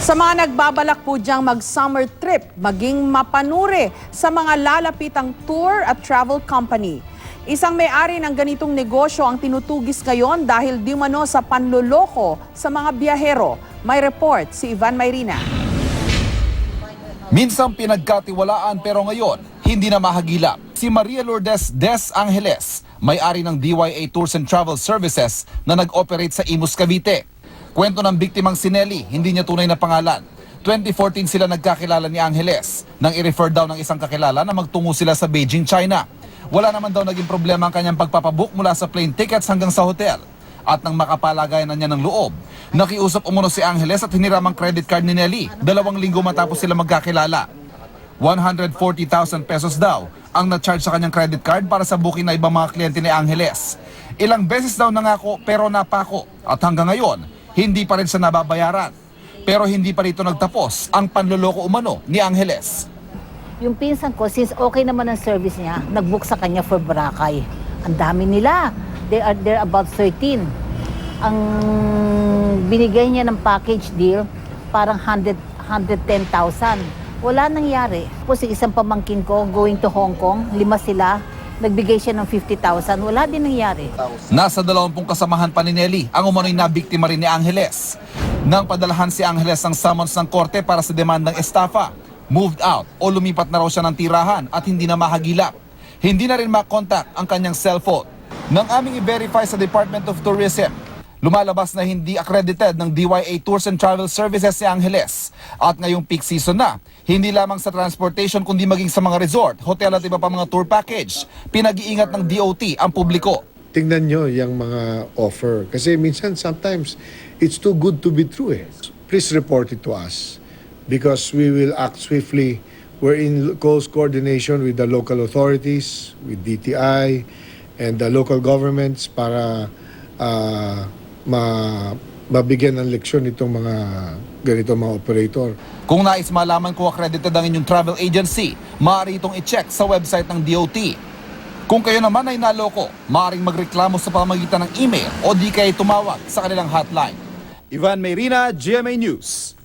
Sa mga nagbabalak po diyang mag-summer trip, maging mapanuri sa mga lalapitang tour at travel company. Isang may-ari ng ganitong negosyo ang tinutugis ngayon dahil di umano sa panloloko sa mga biyahero. May report si Ivan Mayrina. Minsang pinagkatiwalaan pero ngayon, hindi na mahagilap. Si Maria Lourdes Des Angeles, may-ari ng DYA Tours and Travel Services na nag-operate sa Imus, Cavite. Kwento ng biktimang si Nelly, hindi niya tunay na pangalan. 2014 sila nagkakilala ni Angeles nang i-refer daw ng isang kakilala na magtungo sila sa Beijing, China. Wala naman daw naging problema ang kanyang pagpapabook mula sa plane tickets hanggang sa hotel. At nang makapalagayan na niya ng loob, nakiusap umano si Angeles at hiniram ang credit card ni Nelly 2 linggo matapos sila magkakilala. 140,000 pesos daw ang na-charge sa kanyang credit card para sa booking na ibang mga kliyente ni Angeles. Ilang beses daw nangako pero napako at hanggang ngayon, hindi pa rin siya nababayaran. Pero hindi pa rito nagtapos ang panloloko umano ni Angeles. Yung pinsan ko, since okay naman ang service niya, nag-book sa kanya for Boracay. Ang dami nila. They're about 13. Ang binigay niya ng package deal, parang 110,000. Wala nangyari. Tapos isang pamangkin ko, going to Hong Kong, 5 sila. Nagbigay siya ng 50,000. Wala din nangyari. Nasa 20 kasamahan pa ni Nelly ang umano'y nabiktima rin ni Angeles. Nang padalahan si Angeles ng summons ng korte para sa demandang estafa, moved out o lumipat na raw siya ng tirahan at hindi na mahagilap. Hindi na rin makontak ang kanyang cellphone. Nang aming i-verify sa Department of Tourism, lumalabas na hindi accredited ng DYA Tours and Travel Services si Angeles. At ngayong peak season na, hindi lamang sa transportation kundi maging sa mga resort, hotel at iba pa mga tour package, pinag-iingat ng DOT ang publiko. Tingnan nyo yung mga offer. Kasi minsan, sometimes, it's too good to be true eh. Please report it to us because we will act swiftly. We're in close coordination with the local authorities, with DTI, and the local governments para mabigyan ng leksyon itong mga ganito mga operator. Kung nais malaman kung accredited ang inyong travel agency, maaari itong i-check sa website ng DOT. Kung kayo naman ay naloko, maaaring magreklamo sa pamamagitan ng email o di kayo tumawag sa kanilang hotline. Ivan Mayrina, GMA News.